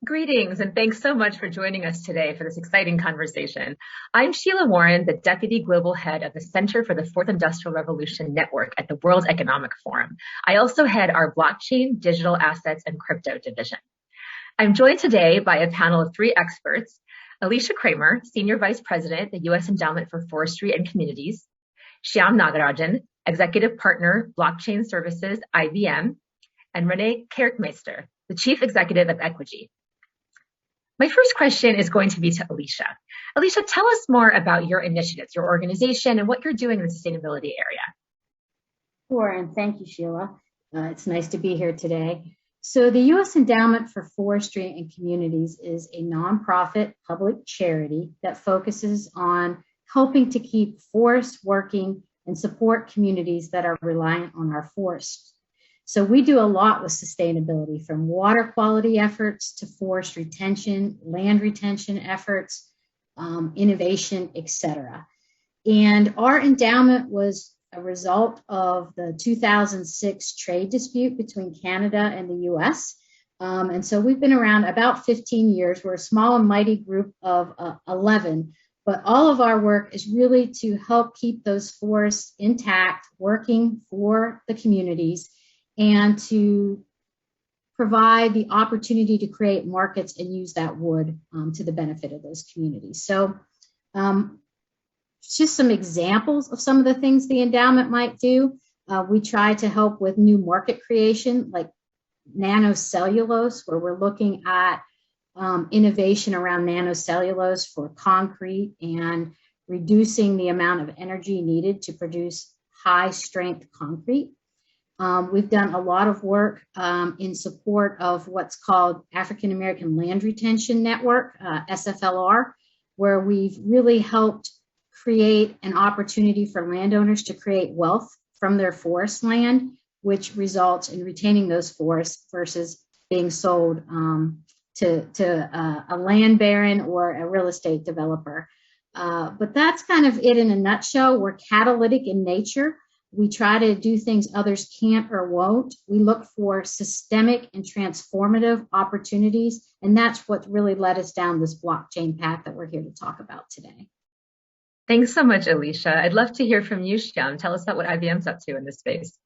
Greetings, and thanks so much for joining us today for this exciting conversation. I'm Sheila Warren, the Deputy Global Head of the Center for the Fourth Industrial Revolution Network at the World Economic Forum. I also head our blockchain, digital assets, and crypto division. I'm joined today by a panel of three experts: Alicia Cramer, Senior Vice President, the U.S. Endowment for Forestry and Communities; Shyam Nagarajan, Executive Partner, Blockchain Services, IBM; and Rene Kerkmeester, the Chief Executive of Equigy. My first question is going to be to Alicia. Alicia, tell us more about your initiatives, your organization, and what you're doing in the sustainability area. Sure, and thank you, Sheila. It's nice to be here today. So the U.S. Endowment for Forestry and Communities is a nonprofit public charity that focuses on helping to keep forests working and support communities that are reliant on our forests. So we do a lot with sustainability, from water quality efforts to forest retention, land retention efforts, innovation, etc. And our endowment was a result of the 2006 trade dispute between Canada and the US. And so we've been around about 15 years. We're a small and mighty group of 11, but all of our work is really to help keep those forests intact, working for the communities, and to provide the opportunity to create markets and use that wood to the benefit of those communities. So just some examples of some of the things the endowment might do. We try to help with new market creation, like nanocellulose, where we're looking at innovation around nanocellulose for concrete and reducing the amount of energy needed to produce high strength concrete. We've done a lot of work in support of what's called African American Land Retention Network, SFLR, where we've really helped create an opportunity for landowners to create wealth from their forest land, which results in retaining those forests versus being sold to a land baron or a real estate developer. But that's kind of it in a nutshell. We're catalytic in nature. We try to do things others can't or won't. We look for systemic and transformative opportunities, and that's what really led us down this blockchain path that we're here to talk about today. Thanks so much, Alicia. I'd love to hear from you, Shyam. Tell us about what IBM's up to in this space.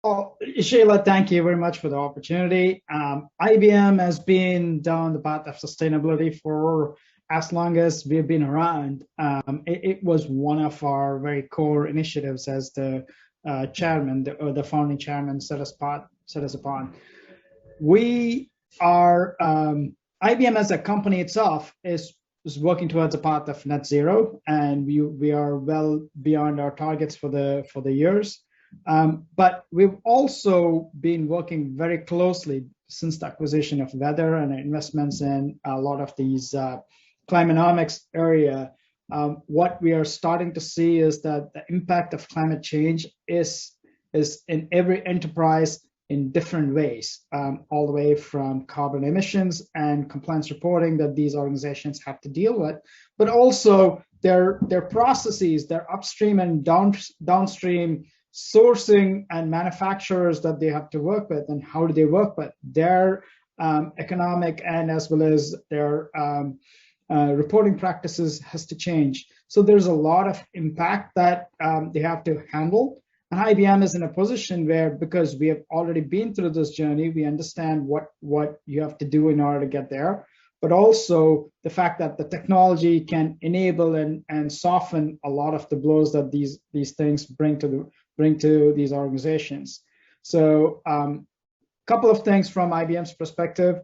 Oh, Sheila, thank you very much for the opportunity. IBM has been down the path of sustainability for as long as we've been around. It was one of our very core initiatives, as the chairman, the founding chairman set us upon. We are, IBM as a company itself is working towards a path of net zero, and we are well beyond our targets for the years. But we've also been working very closely since the acquisition of Weather and investments in a lot of these climatenomics area. What we are starting to see is that the impact of climate change is in every enterprise in different ways, all the way from carbon emissions and compliance reporting that these organizations have to deal with, but also their processes, their upstream and downstream sourcing and manufacturers that they have to work with, and how do they work with their economic and as well as their reporting practices has to change. So there's a lot of impact that they have to handle. And IBM is in a position where, because we have already been through this journey, we understand what you have to do in order to get there, but also the fact that the technology can enable and soften a lot of the blows that these things bring to these organizations. So couple of things from IBM's perspective.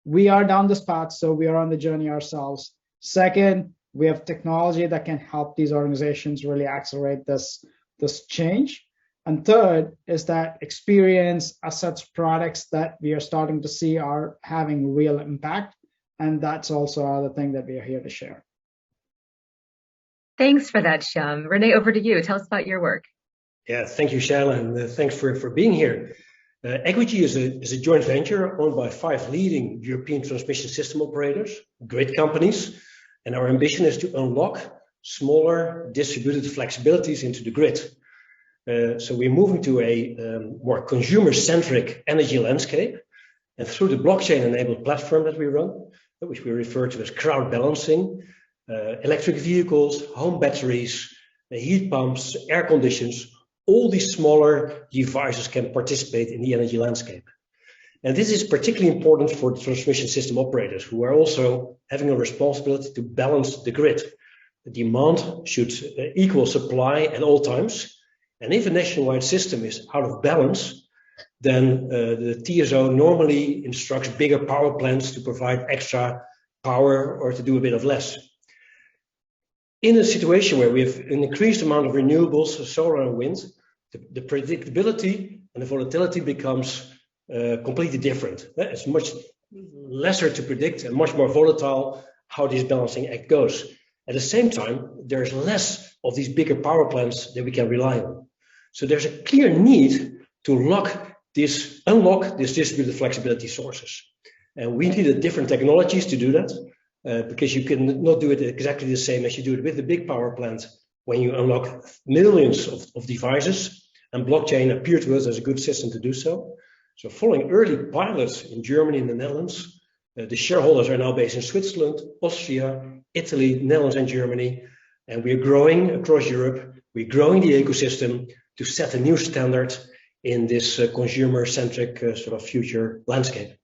We are down this path, so we are on the journey ourselves. Second, we have technology that can help these organizations really accelerate this change. And third is that experience, assets, products that we are starting to see are having real impact. And that's also another thing that we are here to share. Thanks for that, Shyam. Rene, over to you. Tell us about your work. Yeah, thank you, Sheila, and thanks for being here. Equigy is a joint venture owned by 5 leading European transmission system operators, grid companies, and our ambition is to unlock smaller distributed flexibilities into the grid. So we're moving to a more consumer-centric energy landscape, And through the blockchain-enabled platform that we run, which we refer to as crowd balancing, electric vehicles, home batteries, heat pumps, air conditions, all these smaller devices can participate in the energy landscape. And this is particularly important for the transmission system operators, who are also having a responsibility to balance the grid. The demand should equal supply at all times. And if a nationwide system is out of balance, then the TSO normally instructs bigger power plants to provide extra power or to do a bit of less. In a situation where we have an increased amount of renewables, solar and wind, the predictability and the volatility becomes completely different. It's much lesser to predict and much more volatile how this balancing act goes. At the same time, there's less of these bigger power plants that we can rely on. So there's a clear need to unlock this distributed flexibility sources. And we needed different technologies to do that, because you can not do it exactly the same as you do it with the big power plant when you unlock millions of devices, and blockchain appeared to us as a good system to do so. So following early pilots in Germany and the Netherlands, the shareholders are now based in Switzerland, Austria, Italy, Netherlands and Germany, and we are growing across Europe. We're growing the ecosystem to set a new standard in this consumer-centric sort of future landscape.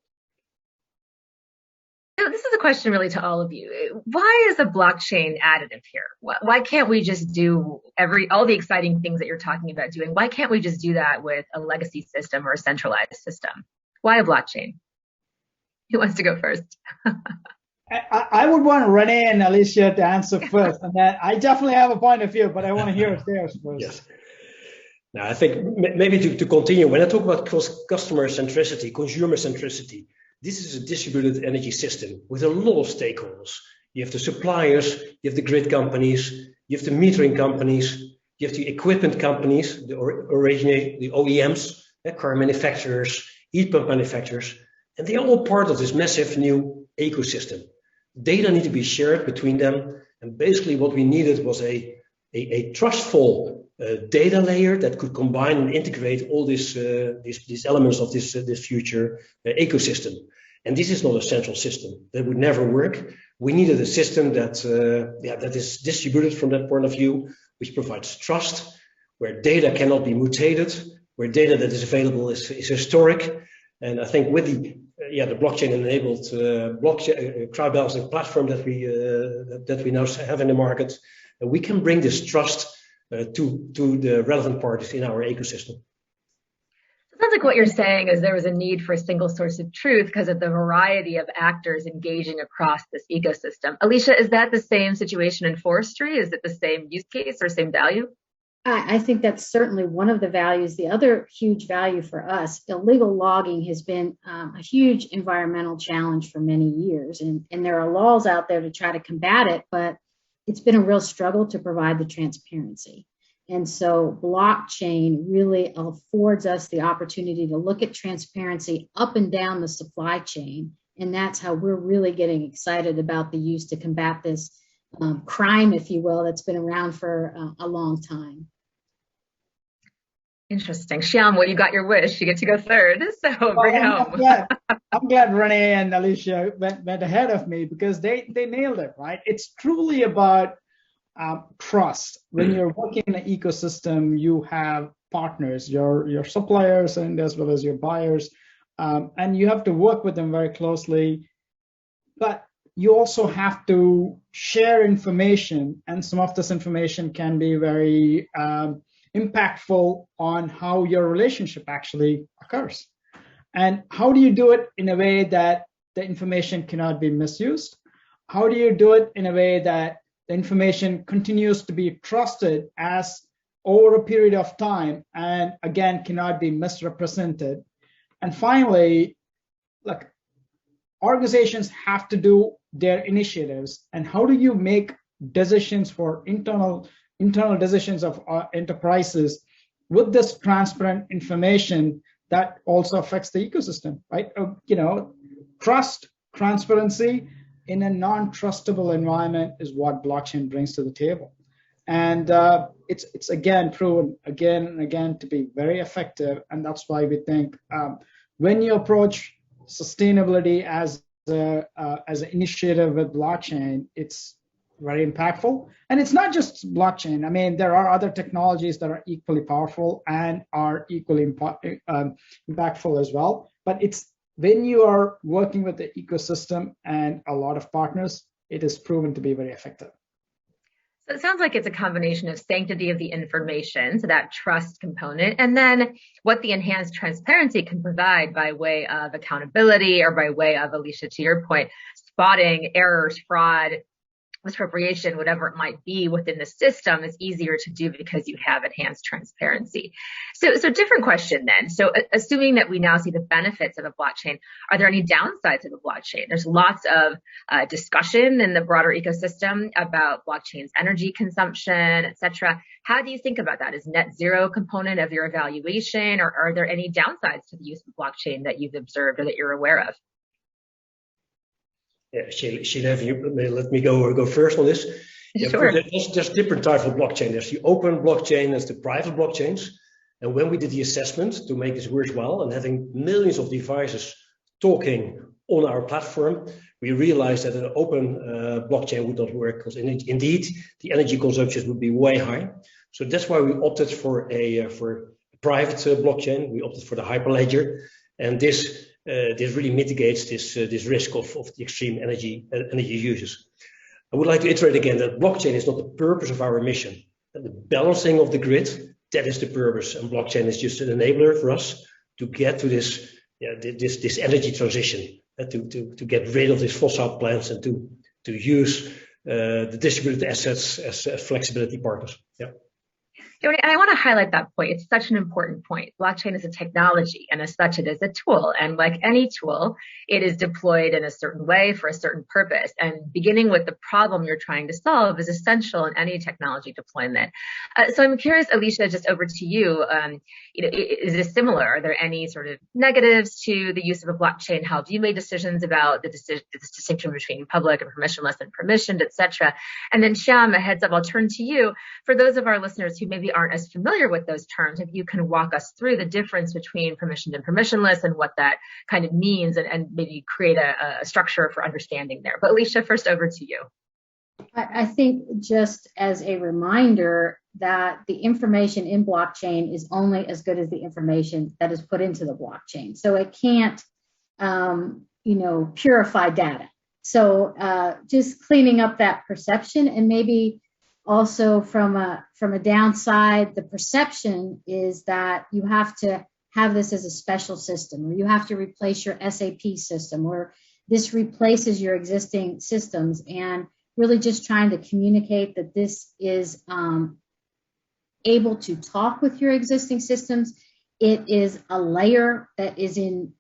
This is a question really to all of you. Why is a blockchain additive here? Why can't we just do all the exciting things that you're talking about doing? Why can't we just do that with a legacy system or a centralized system? Why a blockchain? Who wants to go first? I would want Rene and Alicia to answer first, and then I definitely have a point of view, but I want to hear theirs first. Yes. Now, I think maybe to continue, when I talk about customer centricity, consumer centricity, this is a distributed energy system with a lot of stakeholders. You have the suppliers, you have the grid companies, you have the metering companies, you have the equipment companies, the OEMs, car manufacturers, heat pump manufacturers, and they are all part of this massive new ecosystem. Data need to be shared between them, and basically what we needed was a trustful data layer that could combine and integrate all these elements of this future ecosystem. And this is not a central system. That would never work. We needed a system that is distributed from that point of view, which provides trust, where data cannot be mutated, where data that is available is historic. And I think with the blockchain-enabled crowd balancing platform that we now have in the market, we can bring this trust to the relevant parties in our ecosystem. It sounds like what you're saying is there was a need for a single source of truth because of the variety of actors engaging across this ecosystem. Alicia, is that the same situation in forestry? Is it the same use case or same value? I think that's certainly one of the values. The other huge value for us, illegal logging has been a huge environmental challenge for many years. And there are laws out there to try to combat it, but it's been a real struggle to provide the transparency. And so blockchain really affords us the opportunity to look at transparency up and down the supply chain. And that's how we're really getting excited about the use to combat this crime, if you will, that's been around for a long time. Interesting. Shyam, well, you got your wish. You get to go third, so bring it home. I'm glad Rene and Alicia went ahead of me because they nailed it, right? It's truly about trust. When you're working in an ecosystem, you have partners, your suppliers, and as well as your buyers, and you have to work with them very closely. But you also have to share information, and some of this information can be very impactful on how your relationship actually occurs. And how do you do it in a way that the information cannot be misused? How do you do it in a way that the information continues to be trusted as over a period of time and again cannot be misrepresented? And finally, like, organizations have to do their initiatives, and how do you make decisions for internal decisions of enterprises with this transparent information that also affects the ecosystem, right? Trust, transparency in a non-trustable environment is what blockchain brings to the table. And it's again proven again and again to be very effective. And that's why we think when you approach sustainability as an initiative with blockchain, it's very impactful. And it's not just blockchain. I mean, there are other technologies that are equally powerful and are equally impactful as well. But it's when you are working with the ecosystem and a lot of partners, it is proven to be very effective. So it sounds like it's a combination of sanctity of the information, so that trust component, and then what the enhanced transparency can provide by way of accountability or by way of, Alicia, to your point, spotting errors, fraud, misappropriation, whatever it might be within the system is easier to do because you have enhanced transparency. So different question then. So assuming that we now see the benefits of a blockchain, are there any downsides of a blockchain? There's lots of discussion in the broader ecosystem about blockchain's energy consumption, et cetera. How do you think about that? Is net zero a component of your evaluation, or are there any downsides to the use of blockchain that you've observed or that you're aware of? Yeah, Sheila, let me go first on this. Yeah, sure. There's different types of blockchain. There's the open blockchain, there's the private blockchains. And when we did the assessment to make this worthwhile and having millions of devices talking on our platform, we realized that an open blockchain would not work because indeed the energy consumption would be way high. So that's why we opted for a private blockchain. We opted for the Hyperledger, and this really mitigates this risk of the extreme energy uses. I would like to iterate again that blockchain is not the purpose of our mission. The balancing of the grid, that is the purpose, and blockchain is just an enabler for us to get to this energy transition, to get rid of these fossil plants and to use the distributed assets as flexibility partners. Yeah. And I want to highlight that point. It's such an important point. Blockchain is a technology, and as such, it is a tool. And like any tool, it is deployed in a certain way for a certain purpose. And beginning with the problem you're trying to solve is essential in any technology deployment. So I'm curious, Alicia, just over to you. Is this similar? Are there any sort of negatives to the use of a blockchain? How have you made decisions about this distinction between public and permissionless and permissioned, et cetera? And then Shyam, a heads up, I'll turn to you. For those of our listeners who maybe aren't as familiar with those terms, if you can walk us through the difference between permissioned and permissionless and what that kind of means, and maybe create a structure for understanding there. But Alicia, first over to you. I think just as a reminder that the information in blockchain is only as good as the information that is put into the blockchain. So it can't, purify data. So just cleaning up that perception, and maybe also from a downside, the perception is that you have to have this as a special system, or you have to replace your SAP system, or this replaces your existing systems, and really just trying to communicate that this is able to talk with your existing systems. It is a layer that is in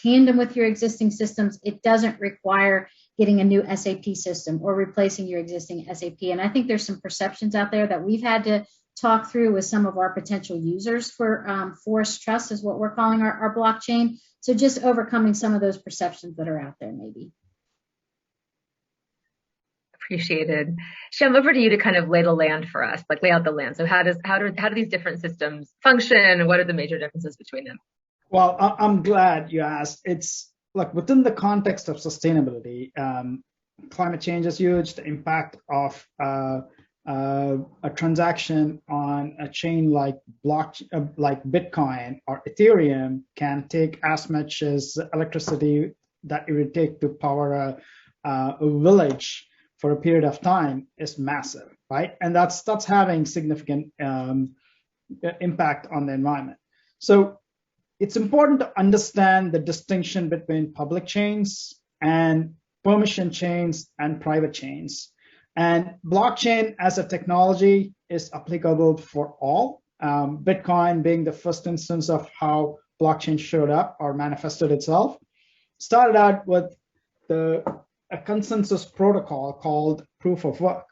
tandem with your existing systems. It doesn't require getting a new SAP system or replacing your existing SAP. And I think there's some perceptions out there that we've had to talk through with some of our potential users for Forest Trust is what we're calling our blockchain. So just overcoming some of those perceptions that are out there maybe. Appreciated. Shyam, over to you to kind of lay the land for us, like lay out the land. So how do these different systems function, and what are the major differences between them? Well, I'm glad you asked. It's like within the context of sustainability, climate change is huge. The impact of a transaction on a chain like Bitcoin or Ethereum can take as much as electricity that it would take to power a village for a period of time is massive, right? And that's having significant impact on the environment. So it's important to understand the distinction between public chains and permission chains and private chains. And blockchain as a technology is applicable for all. Bitcoin being the first instance of how blockchain showed up or manifested itself, started out with a consensus protocol called proof of work.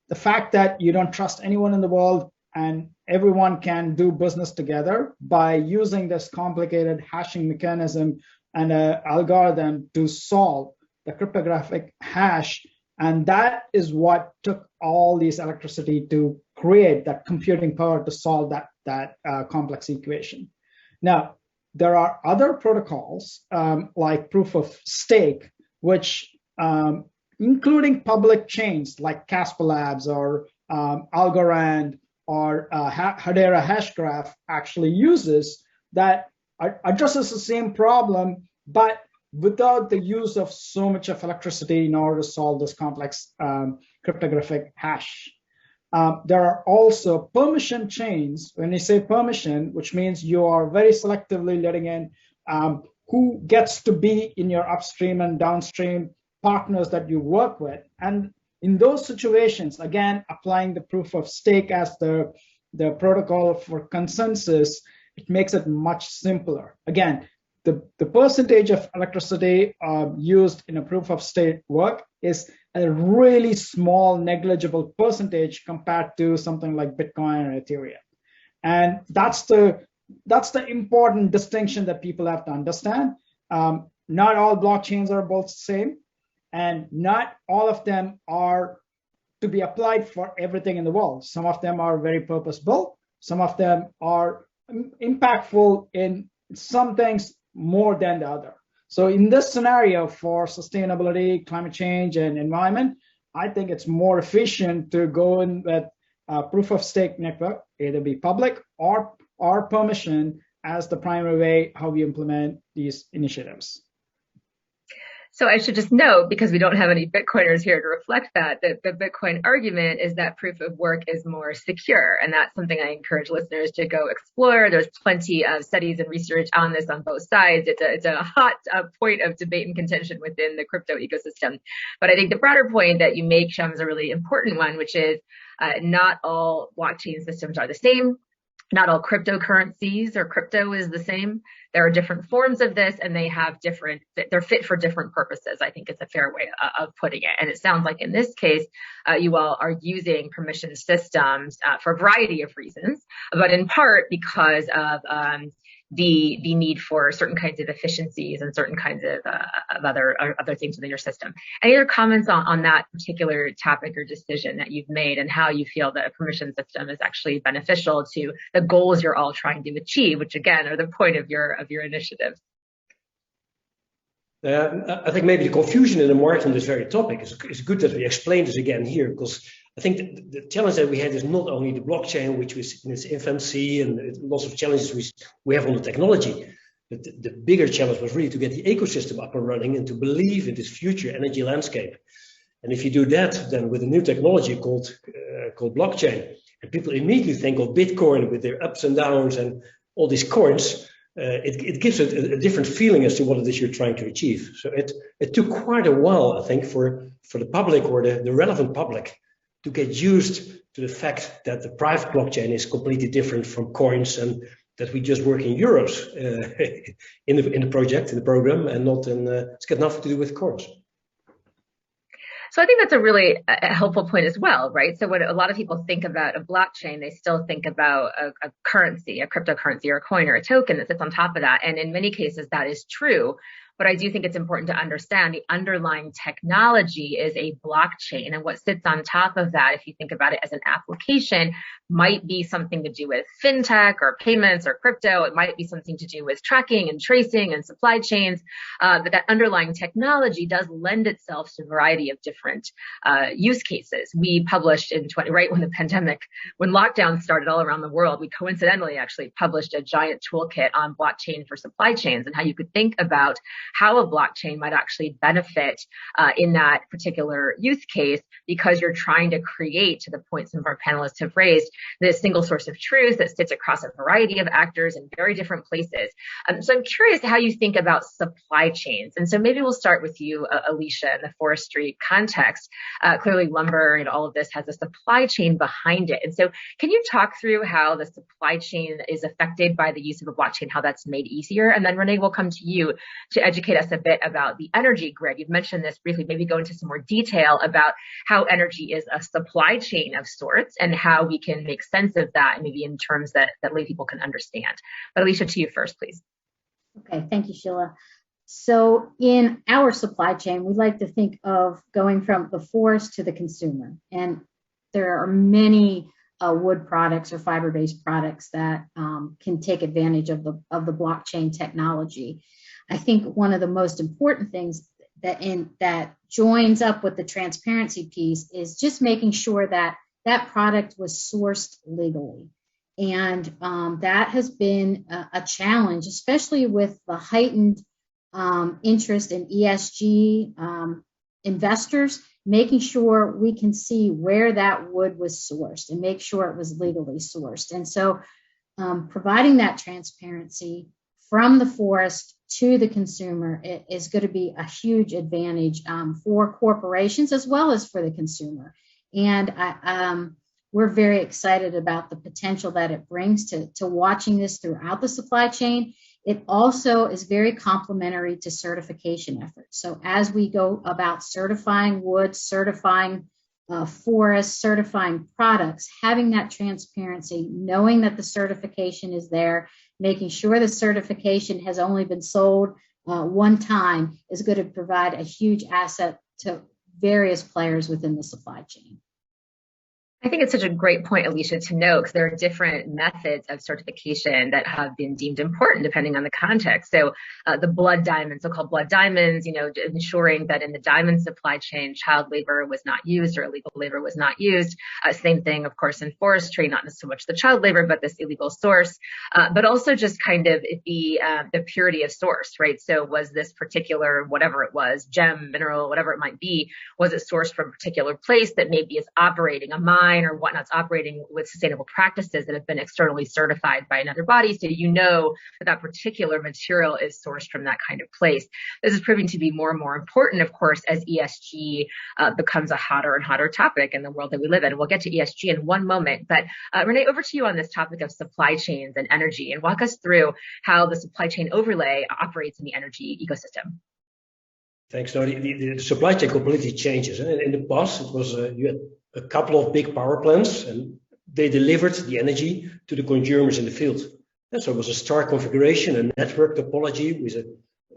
The fact that you don't trust anyone in the world and everyone can do business together by using this complicated hashing mechanism and an algorithm to solve the cryptographic hash. And that is what took all this electricity to create that computing power to solve that complex equation. Now, there are other protocols like proof of stake, which including public chains like Casper Labs or Algorand or Hedera Hashgraph actually uses that addresses the same problem, but without the use of so much of electricity in order to solve this complex cryptographic hash. There are also permission chains. When you say permission, which means you are very selectively letting in who gets to be in your upstream and downstream partners that you work with. And in those situations, again, applying the proof of stake as the protocol for consensus, it makes it much simpler. Again, the percentage of electricity used in a proof of stake work is a really small, negligible percentage compared to something like Bitcoin or Ethereum. And that's the important distinction that people have to understand. Not all blockchains are both the same, and not all of them are to be applied for everything in the world. Some of them are very purpose-built. Some of them are impactful in some things more than the other. So in this scenario for sustainability, climate change, and environment, I think it's more efficient to go in with a proof of stake network, either be public or permission as the primary way how we implement these initiatives. So I should just note, because we don't have any Bitcoiners here to reflect that the Bitcoin argument is that proof of work is more secure. And that's something I encourage listeners to go explore. There's plenty of studies and research on this on both sides. It's a hot point of debate and contention within the crypto ecosystem. But I think the broader point that you make, Shyam, is a really important one, which is not all blockchain systems are the same. Not all cryptocurrencies or crypto is the same. There are different forms of this, and they're fit for different purposes. I think it's a fair way of putting it. And it sounds like in this case, you all are using permission systems for a variety of reasons, but in part because of the need for certain kinds of efficiencies and certain kinds of other things within your system. Any other comments on that particular topic or decision that you've made, and how you feel that a permission system is actually beneficial to the goals you're all trying to achieve, which again are the point of your initiative? I think maybe the confusion in the market on this very topic is good that we explain this again here, because I think the challenge that we had is not only the blockchain, which was in its infancy, and lots of challenges we have on the technology, but the bigger challenge was really to get the ecosystem up and running and to believe in this future energy landscape. And if you do that, then with a new technology called blockchain, and people immediately think of Bitcoin with their ups and downs and all these coins, it gives it a different feeling as to what it is you're trying to achieve. So it took quite a while, I think, for the public or the relevant public to get used to the fact that the private blockchain is completely different from coins, and that we just work in euros in the project, in the program, and not in, it's got nothing to do with coins. So I think that's a really helpful point as well, right? So when a lot of people think about a blockchain, they still think about a currency, a cryptocurrency or a coin or a token that sits on top of that. And in many cases, that is true. But I do think it's important to understand the underlying technology is a blockchain, and what sits on top of that, if you think about it as an application, might be something to do with fintech or payments or crypto. It might be something to do with tracking and tracing and supply chains. But that underlying technology does lend itself to a variety of different use cases. We published right when the pandemic, when lockdown started all around the world, we coincidentally actually published a giant toolkit on blockchain for supply chains and how you could think about how a blockchain might actually benefit in that particular use case, because you're trying to create, to the point some of our panelists have raised, this single source of truth that sits across a variety of actors in very different places. So I'm curious how you think about supply chains. And so maybe we'll start with you, Alicia, in the forestry context. Clearly lumber and all of this has a supply chain behind it. And so can you talk through how the supply chain is affected by the use of a blockchain, how that's made easier? And then Rene, we'll come to you to educate us a bit about the energy grid. You've mentioned this briefly, maybe go into some more detail about how energy is a supply chain of sorts and how we can make sense of that, and maybe in terms that lay people can understand. But Alicia, to you first, please. Okay, thank you, Sheila. So in our supply chain, we like to think of going from the forest to the consumer. And there are many wood products or fiber-based products that can take advantage of the blockchain technology. I think one of the most important things that joins up with the transparency piece is just making sure that that product was sourced legally. And that has been a challenge, especially with the heightened interest in ESG investors, making sure we can see where that wood was sourced and make sure it was legally sourced. And so providing that transparency from the forest to the consumer is going to be a huge advantage for corporations as well as for the consumer. And we're very excited about the potential that it brings to watching this throughout the supply chain. It also is very complementary to certification efforts. So as we go about certifying wood, certifying forests, certifying products, having that transparency, knowing that the certification is there, making sure the certification has only been sold one time is going to provide a huge asset to various players within the supply chain. I think it's such a great point, Alicia, to note, because there are different methods of certification that have been deemed important depending on the context. So the blood diamonds, so-called blood diamonds, ensuring that in the diamond supply chain, child labor was not used or illegal labor was not used. Same thing, of course, in forestry, not so much the child labor, but this illegal source, but also just kind of the purity of source, right? So was this particular, whatever it was, gem, mineral, whatever it might be, was it sourced from a particular place that maybe is operating a mine or whatnot's operating with sustainable practices that have been externally certified by another body, so that particular material is sourced from that kind of place. This is proving to be more and more important, of course, as ESG becomes a hotter and hotter topic in the world that we live in. We'll get to ESG in one moment, but Rene, over to you on this topic of supply chains and energy, and walk us through how the supply chain overlay operates in the energy ecosystem. Thanks. No, the supply chain completely changes. In the past, it was you had a couple of big power plants, and they delivered the energy to the consumers in the field. And so it was a star configuration, a network topology with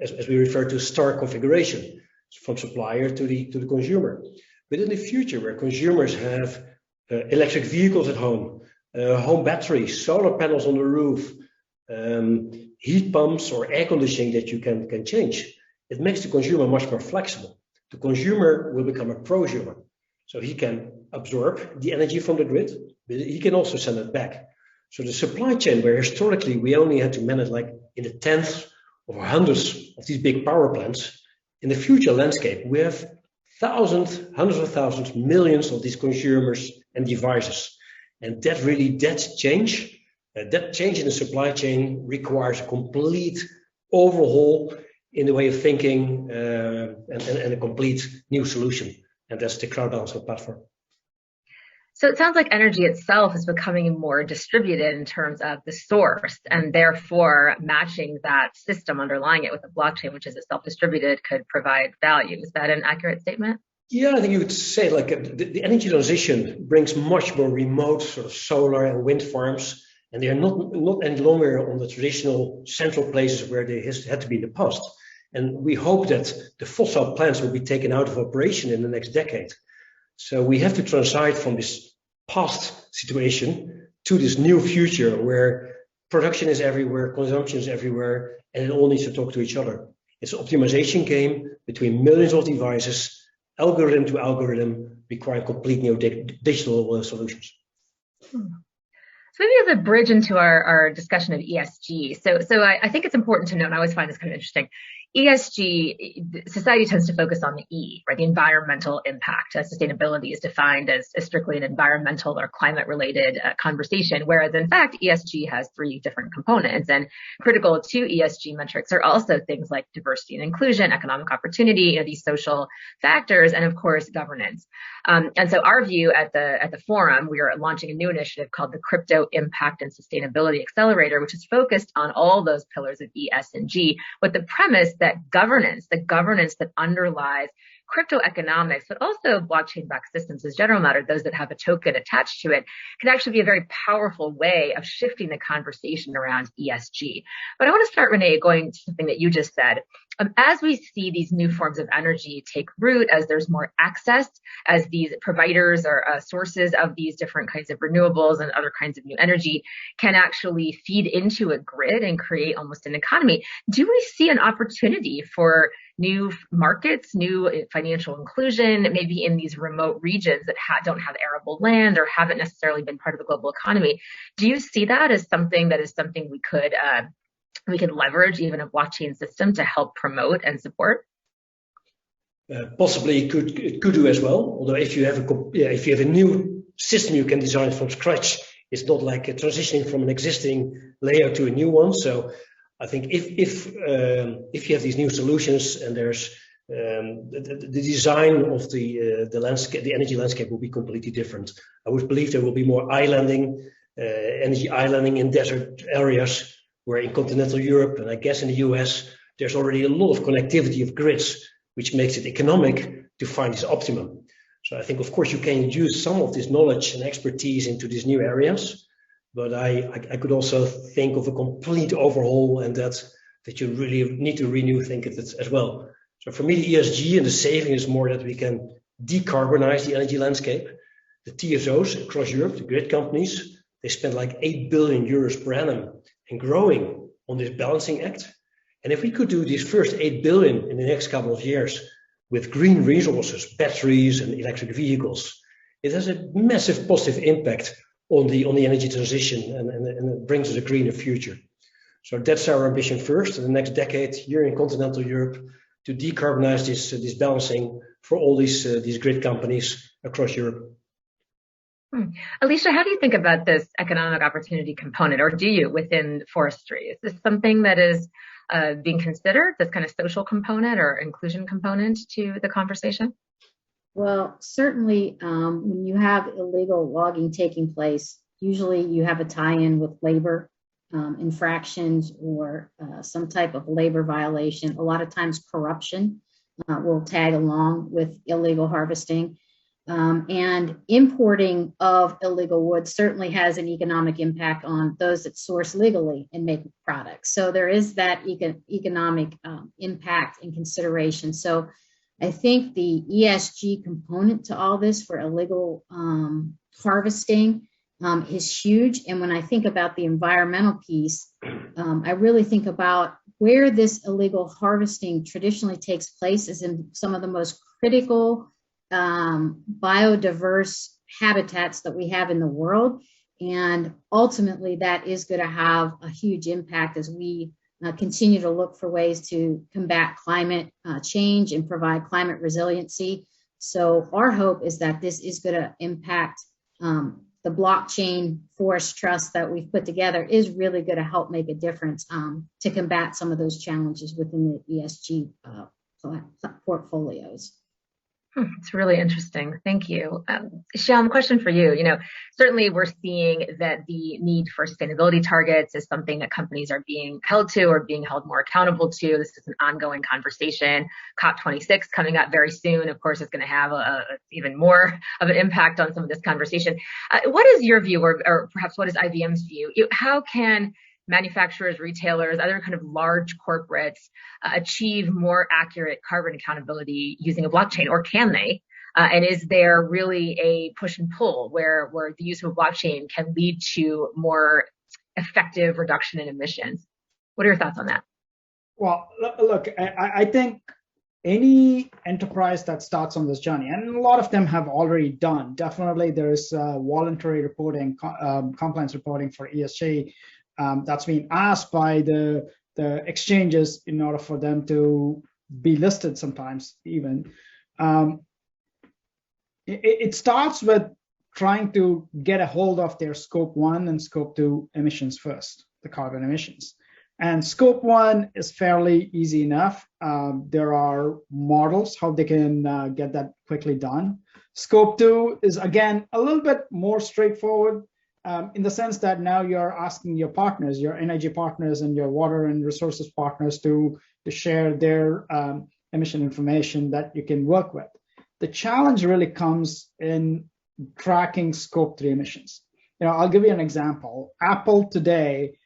as we refer to, star configuration from supplier to the consumer. But in the future, where consumers have electric vehicles at home, home batteries, solar panels on the roof, heat pumps or air conditioning that you can change, it makes the consumer much more flexible. The consumer will become a prosumer. So he can absorb the energy from the grid, but he can also send it back. So the supply chain, where historically we only had to manage like in the tenths or hundreds of these big power plants, in the future landscape, we have thousands, hundreds of thousands, millions of these consumers and devices. And that change in the supply chain requires a complete overhaul in the way of thinking and a complete new solution. And that's the crowd answer platform. So it sounds like energy itself is becoming more distributed in terms of the source, and therefore matching that system underlying it with a blockchain, which is itself distributed, could provide value. Is that an accurate statement? Yeah, I think you would say like the energy transition brings much more remote sort of solar and wind farms, and they are not any longer on the traditional central places where they had to be in the past. And we hope that the fossil plants will be taken out of operation in the next decade. So we have to transition from this past situation to this new future where production is everywhere, consumption is everywhere, and it all needs to talk to each other. It's an optimization game between millions of devices, algorithm to algorithm, requiring complete new digital solutions. So maybe as a bridge into our discussion of ESG. So I think it's important to note, and I always find this kind of interesting, ESG, society tends to focus on the E, right? The environmental impact. Sustainability is defined as strictly an environmental or climate-related conversation, whereas in fact, ESG has three different components. And critical to ESG metrics are also things like diversity and inclusion, economic opportunity, these social factors, and of course, governance. And so our view at the forum, we are launching a new initiative called the Crypto Impact and Sustainability Accelerator, which is focused on all those pillars of E, S, and G, with the premise that the governance that underlies crypto economics, but also blockchain-backed systems as general matter, those that have a token attached to it, can actually be a very powerful way of shifting the conversation around ESG. But I want to start, Rene, going to something that you just said. as we see these new forms of energy take root, as there's more access, as these providers or sources of these different kinds of renewables and other kinds of new energy can actually feed into a grid and create almost an economy, do we see an opportunity for new markets, new financial inclusion, maybe in these remote regions that don't have arable land or haven't necessarily been part of the global economy? Do you see that as something we could leverage even a blockchain system to help promote and support? Possibly it could do as well. Although if you have a new system you can design from scratch, it's not like a transitioning from an existing layer to a new one. So I think if you have these new solutions and there's the design of the landscape, the energy landscape will be completely different. I would believe there will be more energy islanding in desert areas, where in continental Europe, and I guess in the US, there's already a lot of connectivity of grids, which makes it economic to find this optimum. So I think, of course, you can use some of this knowledge and expertise into these new areas, but I could also think of a complete overhaul, and that you really need to think of it as well. So for me, the ESG and the saving is more that we can decarbonize the energy landscape. The TSOs across Europe, the grid companies, they spend like 8 billion euros per annum and growing on this balancing act. And if we could do these first 8 billion in the next couple of years with green resources, batteries and electric vehicles, it has a massive positive impact on the energy transition, and it brings us a greener future. So that's our ambition first, in the next decade here in continental Europe, to decarbonize this balancing for all these grid companies across Europe. Alicia, how do you think about this economic opportunity component, or do you, within forestry? Is this something that is being considered, this kind of social component or inclusion component to the conversation? Well, certainly when you have illegal logging taking place, usually you have a tie-in with labor infractions or some type of labor violation. A lot of times corruption will tag along with illegal harvesting. And importing of illegal wood certainly has an economic impact on those that source legally and make products. So there is that economic impact and consideration. So I think the ESG component to all this for illegal harvesting is huge. And when I think about the environmental piece, I really think about where this illegal harvesting traditionally takes place is in some of the most critical biodiverse habitats that we have in the world. And ultimately, that is going to have a huge impact as we continue to look for ways to combat climate change and provide climate resiliency. So our hope is that this is going to impact the blockchain forest trust that we've put together is really going to help make a difference to combat some of those challenges within the ESG portfolios. It's really interesting. Thank you. Shyam, question for you. Certainly we're seeing that the need for sustainability targets is something that companies are being held to or being held more accountable to. This is an ongoing conversation. COP26 coming up very soon, of course, is going to have even more of an impact on some of this conversation. What is your view, or perhaps what is IBM's view? How can manufacturers, retailers, other kind of large corporates achieve more accurate carbon accountability using a blockchain, or can they? And is there really a push and pull where the use of a blockchain can lead to more effective reduction in emissions? What are your thoughts on that? Well, look, I think any enterprise that starts on this journey, and a lot of them have already done, definitely there's voluntary reporting, compliance reporting for ESG. That's been asked by the exchanges in order for them to be listed sometimes even. It starts with trying to get a hold of their scope 1 and scope 2 emissions first, the carbon emissions. And scope 1 is fairly easy enough. There are models how they can get that quickly done. Scope 2 is, again, a little bit more straightforward. In the sense that now you're asking your partners, your energy partners and your water and resources partners to share their emission information that you can work with. The challenge really comes in tracking scope 3 emissions. I'll give you an example. Apple today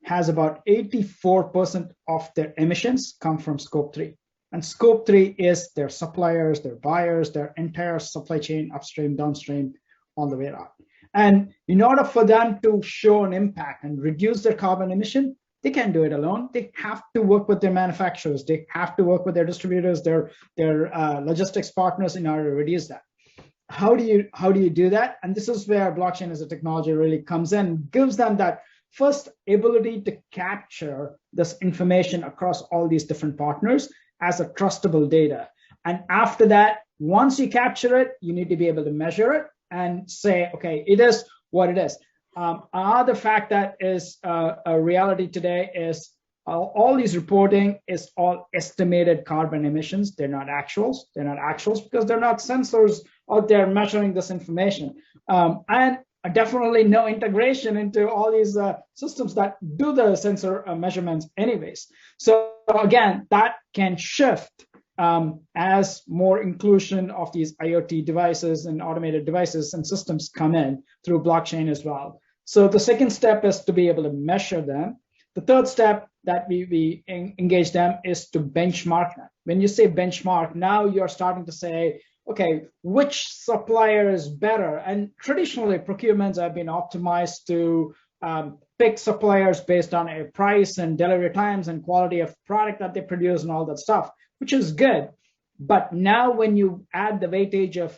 has about 84% of their emissions come from scope 3. And scope 3 is their suppliers, their buyers, their entire supply chain, upstream, downstream, all the way around. And in order for them to show an impact and reduce their carbon emission, they can't do it alone. They have to work with their manufacturers. They have to work with their distributors, their logistics partners in order to reduce that. How do you do that? And this is where blockchain as a technology really comes in, gives them that first ability to capture this information across all these different partners as a trustable data. And after that, once you capture it, you need to be able to measure it and say, okay, it is what it is. Another fact that is a reality today is all these reporting is all estimated carbon emissions. They're not actuals. They're not actuals because they're not sensors out there measuring this information. And definitely no integration into all these systems that do the sensor measurements anyways. So again, that can shift as more inclusion of these IoT devices and automated devices and systems come in through blockchain as well. So the second step is to be able to measure them. The third step that we engage them is to benchmark them. When you say benchmark, now you're starting to say, okay, which supplier is better? And traditionally, procurements have been optimized to pick suppliers based on a price and delivery times and quality of product that they produce and all that stuff, which is good. But now when you add the weightage of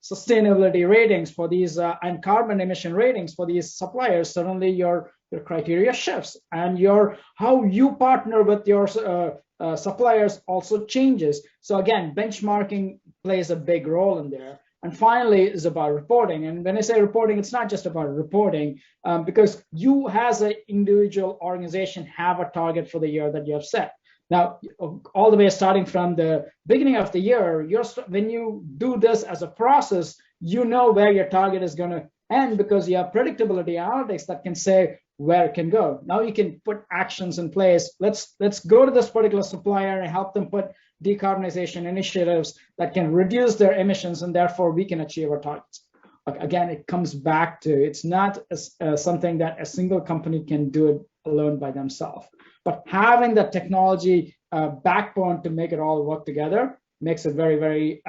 sustainability ratings for these and carbon emission ratings for these suppliers, suddenly your criteria shifts, and how you partner with your suppliers also changes. So again, benchmarking plays a big role in there. And finally is about reporting. And when I say reporting, it's not just about reporting, because you as an individual organization have a target for the year that you have set. Now, all the way starting from the beginning of the year, when you do this as a process, you know where your target is going to end because you have predictability analytics that can say where it can go. Now you can put actions in place. Let's go to this particular supplier and help them put decarbonization initiatives that can reduce their emissions, and therefore we can achieve our targets. Again, it comes back to it's not something that a single company can do it alone by themselves. But having the technology backbone to make it all work together makes it very, very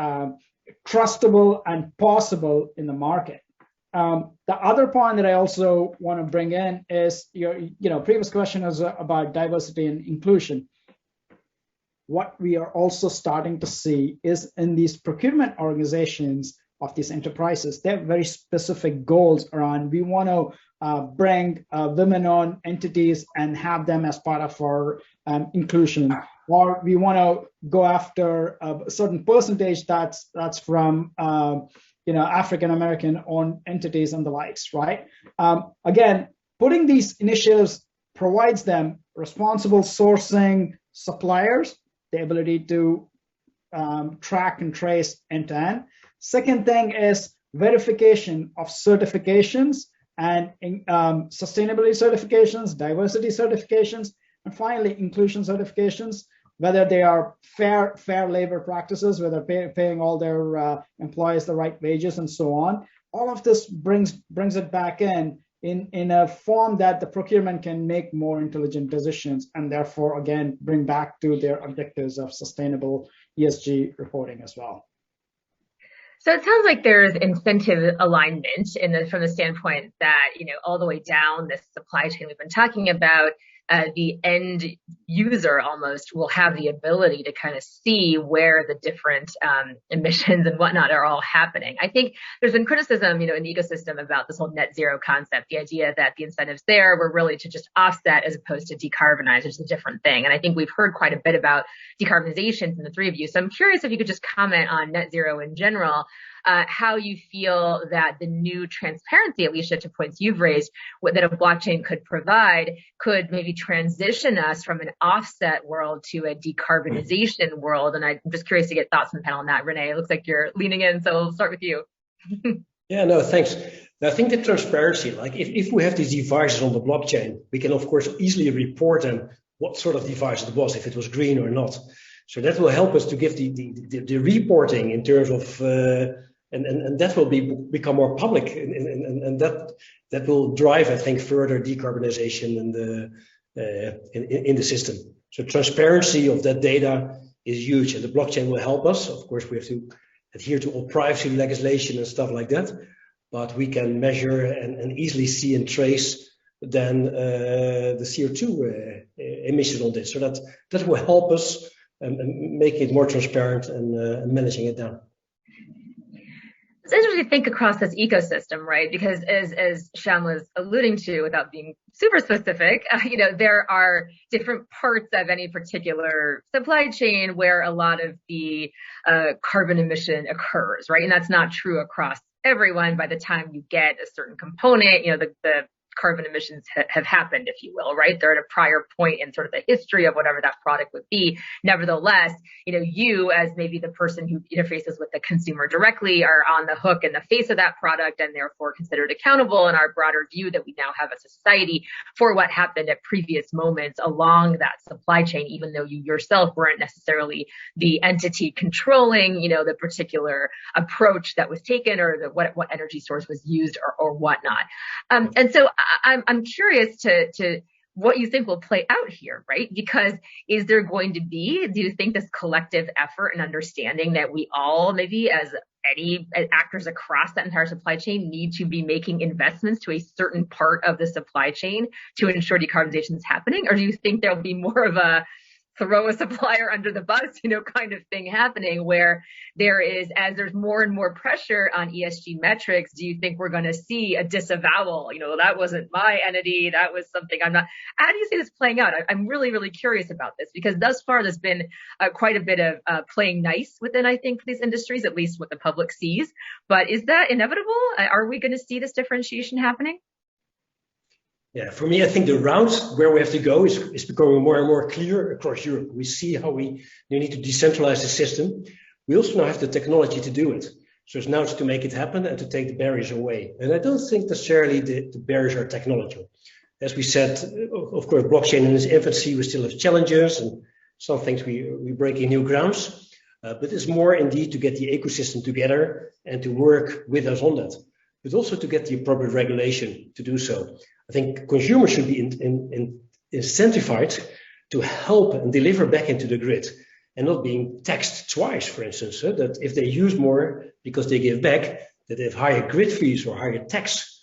trustable and possible in the market. The other point that I also want to bring in is your previous question was about diversity and inclusion. What we are also starting to see is in these procurement organizations of these enterprises, they have very specific goals around, we want to bring women-owned entities and have them as part of our inclusion, or we want to go after a certain percentage that's from African-American owned entities and the likes, right? Again, putting these initiatives provides them responsible sourcing suppliers, the ability to track and trace end-to-end. Second thing is verification of certifications and sustainability certifications, diversity certifications, and finally inclusion certifications, whether they are fair labor practices, whether paying all their employees the right wages and so on. All of this brings it back in a form that the procurement can make more intelligent decisions and therefore, again, bring back to their objectives of sustainable ESG reporting as well. So it sounds like there's incentive alignment from the standpoint that, all the way down this supply chain we've been talking about, the end user almost will have the ability to kind of see where the different emissions and whatnot are all happening. I think there's been criticism, in the ecosystem about this whole net zero concept, the idea that the incentives there were really to just offset as opposed to decarbonize, which is a different thing. And I think we've heard quite a bit about decarbonization from the three of you. So I'm curious if you could just comment on net zero in general, how you feel that the new transparency, Alicia, to points you've raised, that a blockchain could provide, could maybe transition us from an offset world to a decarbonization world. And I'm just curious to get thoughts from the panel on that. Rene, it looks like you're leaning in, so we'll start with you. Yeah, no, thanks. I think the transparency, like if we have these devices on the blockchain, we can of course easily report them what sort of device it was, if it was green or not. So that will help us to give the reporting in terms of and that will become more public, and that will drive, I think, further decarbonization in the system. So transparency of that data is huge, and the blockchain will help us. Of course, we have to adhere to all privacy legislation and stuff like that, but we can measure and easily see and trace then the CO2 emission on this. So that will help us making it more transparent and managing it down. It's interesting to think across this ecosystem, right? Because as Shyam was alluding to, without being super specific, there are different parts of any particular supply chain where a lot of the carbon emission occurs, right? And that's not true across everyone. By the time you get a certain component, the carbon emissions have happened, if you will, right? They're at a prior point in sort of the history of whatever that product would be. Nevertheless, you as maybe the person who interfaces with the consumer directly are on the hook in the face of that product and therefore considered accountable in our broader view that we now have as a society for what happened at previous moments along that supply chain, even though you yourself weren't necessarily the entity controlling, the particular approach that was taken or what energy source was used or whatnot. And so I'm curious to what you think will play out here, right? Because do you think this collective effort and understanding that we all, maybe as actors across that entire supply chain, need to be making investments to a certain part of the supply chain to ensure decarbonization is happening? Or do you think there'll be more of a throw a supplier under the bus, kind of thing happening where as there's more and more pressure on ESG metrics, do you think we're going to see a disavowal? That wasn't my entity. That was something I'm not. How do you see this playing out? I'm really, really curious about this because thus far there's been quite a bit of playing nice within, I think, these industries, at least what the public sees. But is that inevitable? Are we going to see this differentiation happening? Yeah, for me, I think the route where we have to go is becoming more and more clear across Europe. We see how we need to decentralize the system. We also now have the technology to do it. So it's now to make it happen and to take the barriers away. And I don't think necessarily the barriers are technological. As we said, of course, blockchain in its infancy, we still have challenges and some things we're breaking new grounds. But it's more indeed to get the ecosystem together and to work with us on that, but also to get the appropriate regulation to do so. I think consumers should be incentivized to help and deliver back into the grid and not being taxed twice, for instance, that if they use more because they give back, that they have higher grid fees or higher tax,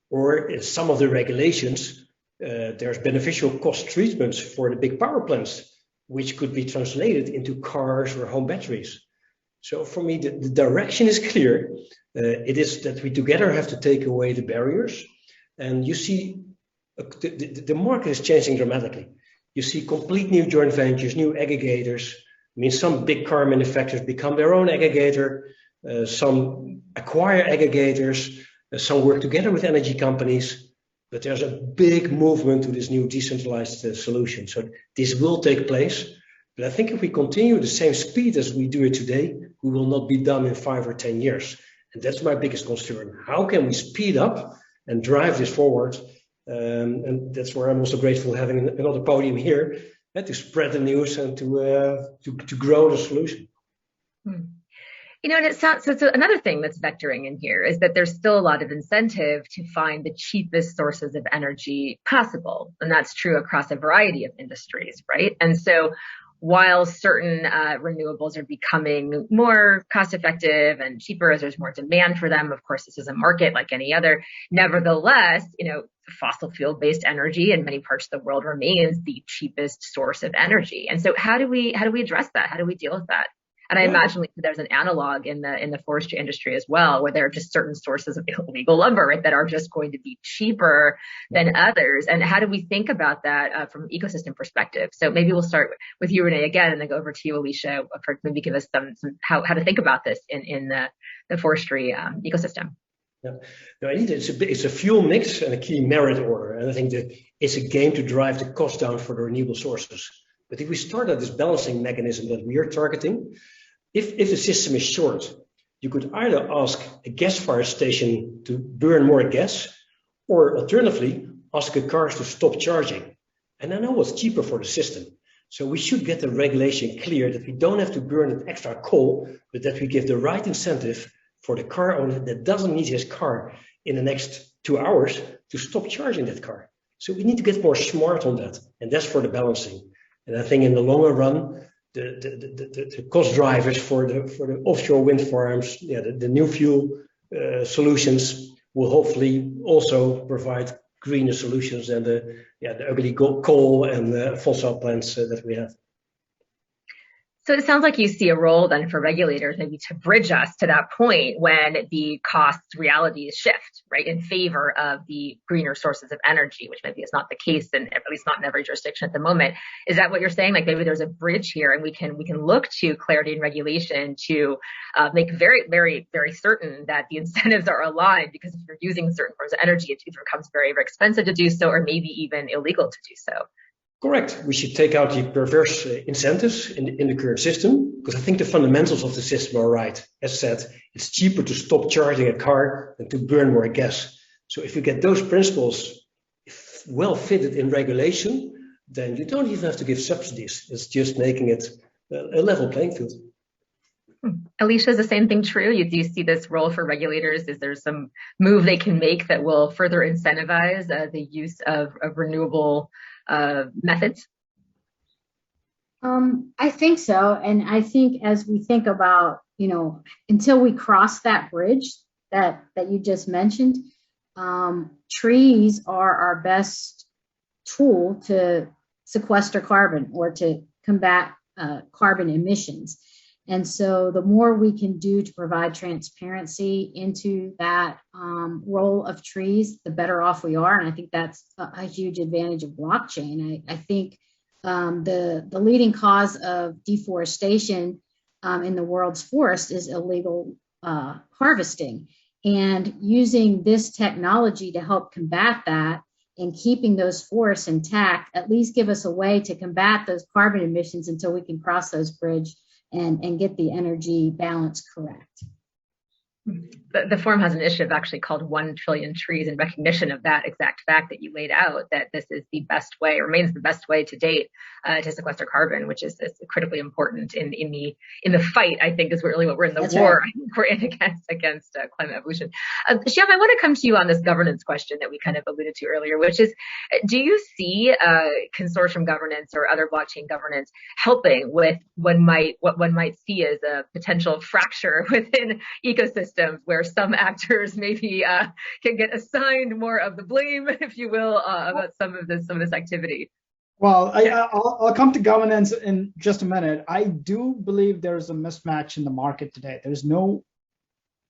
or in some of the regulations, there's beneficial cost treatments for the big power plants, which could be translated into cars or home batteries. So for me, the direction is clear. It is that we together have to take away the barriers. And you see, the market is changing dramatically. You see complete new joint ventures, new aggregators. I mean, some big car manufacturers become their own aggregator. Some acquire aggregators. Some work together with energy companies. But there's a big movement to this new decentralized solution. So this will take place. But I think if we continue the same speed as we do it today, we will not be done in 5 or 10 years. And that's my biggest concern. How can we speed up and drive this forward? And that's where I'm also grateful having another podium here to spread the news and to grow the solution. And it sounds, so another thing that's vectoring in here is that there's still a lot of incentive to find the cheapest sources of energy possible. And that's true across a variety of industries, right? And so while certain renewables are becoming more cost effective and cheaper as there's more demand for them, of course, this is a market like any other. Nevertheless, fossil fuel based energy in many parts of the world remains the cheapest source of energy. And so how do we address that? How do we deal with that? And I imagine there's an analog in the forestry industry as well, where there are just certain sources of illegal lumber, right, that are just going to be cheaper than others. And how do we think about that from an ecosystem perspective? So maybe we'll start with you, Rene, again, and then go over to you, Alicia, for maybe give us some how to think about this in the forestry ecosystem. Yeah, no, indeed, it's a fuel mix and a key merit order. And I think that it's a game to drive the cost down for the renewable sources. But if we start at this balancing mechanism that we are targeting, if the system is short, you could either ask a gas-fired station to burn more gas, or alternatively, ask the cars to stop charging. And I know what's cheaper for the system. So we should get the regulation clear that we don't have to burn an extra coal, but that we give the right incentive for the car owner that doesn't need his car in the next 2 hours to stop charging that car. So we need to get more smart on that, and that's for the balancing. And I think in the longer run, the cost drivers for the offshore wind farms, the new fuel solutions will hopefully also provide greener solutions than the ugly coal and fossil plants that we have. So it sounds like you see a role then for regulators maybe to bridge us to that point when the cost realities shift, right, in favor of the greener sources of energy, which maybe is not the case, and at least not in every jurisdiction at the moment. Is that what you're saying? Like maybe there's a bridge here, and we can look to clarity and regulation to make very, very, very certain that the incentives are aligned. Because if you're using certain forms of energy, it either becomes very, very expensive to do so, or maybe even illegal to do so. Correct. We should take out the perverse incentives in the current system, because I think the fundamentals of the system are right. As said, it's cheaper to stop charging a car than to burn more gas. So if you get those principles well fitted in regulation, then you don't even have to give subsidies. It's just making it a level playing field. Alicia, is the same thing true? Do you see this role for regulators? Is there some move they can make that will further incentivize the use of renewable methods? I think so. And I think as we think about, until we cross that bridge that you just mentioned, trees are our best tool to sequester carbon or to combat carbon emissions. And so the more we can do to provide transparency into that role of trees, the better off we are. And I think that's a huge advantage of blockchain. I think the leading cause of deforestation in the world's forest is illegal harvesting. And using this technology to help combat that and keeping those forests intact, at least give us a way to combat those carbon emissions until we can cross those bridges and get the energy balance correct. The forum has an initiative actually called 1 Trillion Trees in recognition of that exact fact that you laid out, that this is the best way, remains the best way to date to sequester carbon, which is critically important in the fight, I think, is really what we're in the That's war right. we're in against climate evolution. Shyam, I want to come to you on this governance question that we kind of alluded to earlier, which is, do you see consortium governance or other blockchain governance helping with what one might see as a potential fracture within ecosystems, where some actors maybe can get assigned more of the blame, if you will, about some of this activity? Well, I'll come to governance in just a minute. I do believe there's a mismatch in the market today. There's no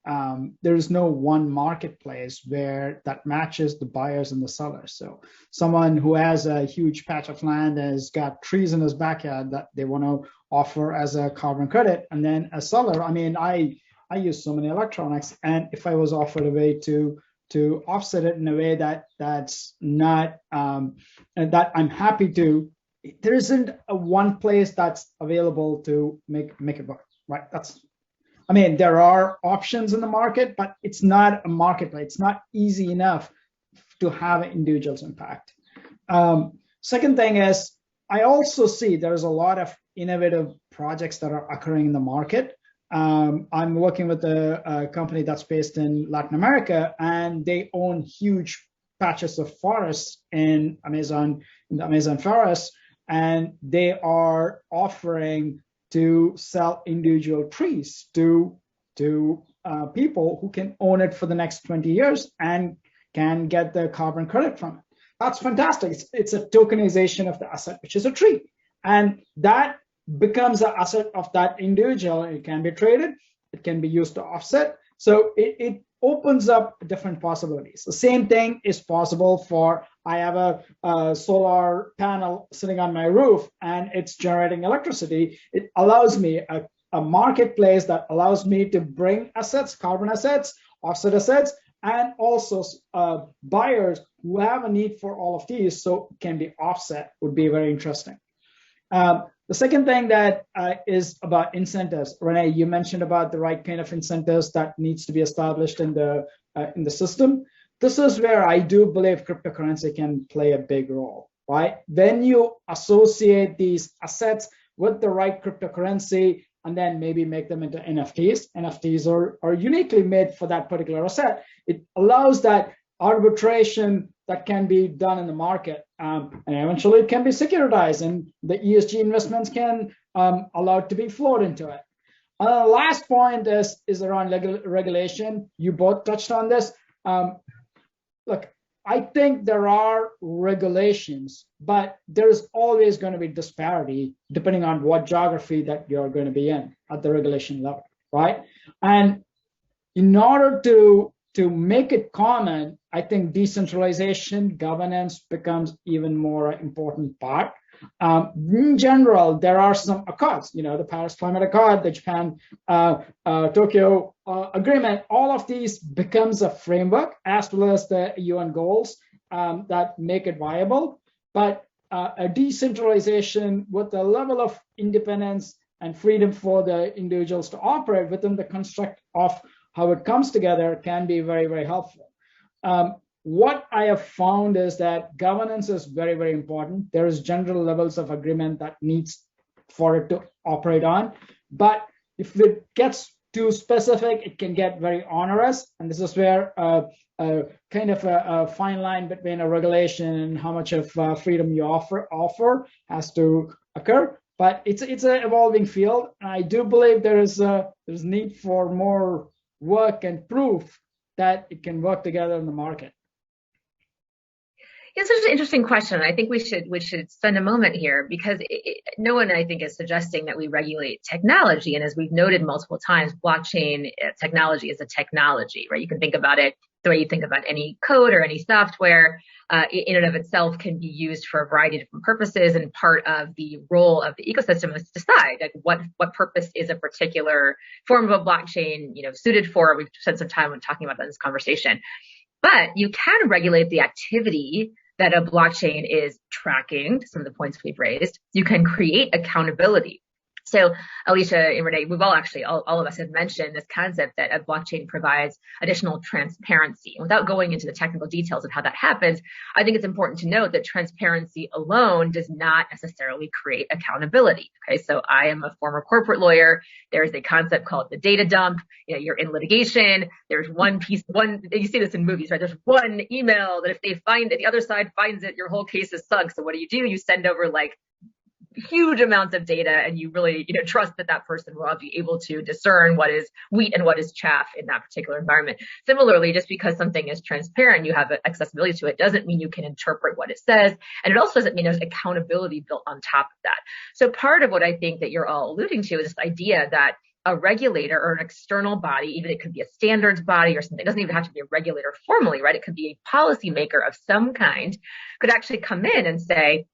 one marketplace where that matches the buyers and the sellers. So someone who has a huge patch of land and has got trees in his backyard that they want to offer as a carbon credit, and then a seller, I mean, I use so many electronics, and if I was offered a way to offset it in a way that's not and that I'm happy to, there isn't a one place that's available to make it work, right? There are options in the market, but it's not a marketplace. It's not easy enough to have an individual's impact. Second thing is, I also see there's a lot of innovative projects that are occurring in the market. I'm working with a company that's based in Latin America, and they own huge patches of forests in the Amazon forest, and they are offering to sell individual trees to people who can own it for the next 20 years and can get the carbon credit from it. That's fantastic. It's a tokenization of the asset, which is a tree, and that becomes an asset of that individual. It can be traded, it can be used to offset. So it opens up different possibilities. The same thing is possible for, I have a solar panel sitting on my roof and it's generating electricity. It allows me a marketplace that allows me to bring assets, carbon assets, offset assets, and also buyers who have a need for all of these, so can be offset, would be very interesting. The second thing that is about incentives. Rene, you mentioned about the right kind of incentives that needs to be established in the system. This is where I do believe cryptocurrency can play a big role, right? When you associate these assets with the right cryptocurrency and then maybe make them into NFTs. NFTs are uniquely made for that particular asset. It allows that arbitration that can be done in the market, and eventually it can be securitized, and the ESG investments can allowed to be flowed into it. Last point is around regulation. You both touched on this. Look, I think there are regulations, but there's always going to be disparity depending on what geography that you're going to be in at the regulation level, right? And in order to make it common, I think decentralization governance becomes even more important part. In general, there are some accords, the Paris Climate Accord, the Japan Tokyo Agreement. All of these becomes a framework as well as the UN goals that make it viable. But a decentralization with a level of independence and freedom for the individuals to operate within the construct of how it comes together can be very, very helpful. What I have found is that governance is very, very important. There is general levels of agreement that needs for it to operate on. But if it gets too specific, it can get very onerous. And this is where kind of a fine line between a regulation and how much of freedom you offer has to occur. But it's an evolving field. And I do believe there's need for more work and proof that it can work together in the market. It's such an interesting question. I think we should spend a moment here because no one, I think, is suggesting that we regulate technology. And as we've noted multiple times, blockchain technology is a technology, right? You can think about it the way you think about any code or any software. In and of itself can be used for a variety of different purposes, and part of the role of the ecosystem is to decide like what purpose is a particular form of a blockchain suited for. We've spent some time on talking about that in this conversation. But you can regulate the activity that a blockchain is tracking, some of the points we've raised. You can create accountability. So Alicia and Rene, we've all of us have mentioned this concept that a blockchain provides additional transparency. Without going into the technical details of how that happens, I think it's important to note that transparency alone does not necessarily create accountability. Okay, so I am a former corporate lawyer. There's a concept called the data dump. You're in litigation. There's you see this in movies, right? There's one email that if they find it, the other side finds it, your whole case is sunk. So what do? You send over like huge amounts of data, and you really trust that person will be able to discern what is wheat and what is chaff in that particular environment. Similarly, just because something is transparent, you have accessibility to it, doesn't mean you can interpret what it says, and it also doesn't mean there's accountability built on top of that. So part of what I think that you're all alluding to is this idea that a regulator or an external body, even it could be a standards body or something, it doesn't even have to be a regulator formally, right? It could be a policymaker of some kind, could actually come in and say,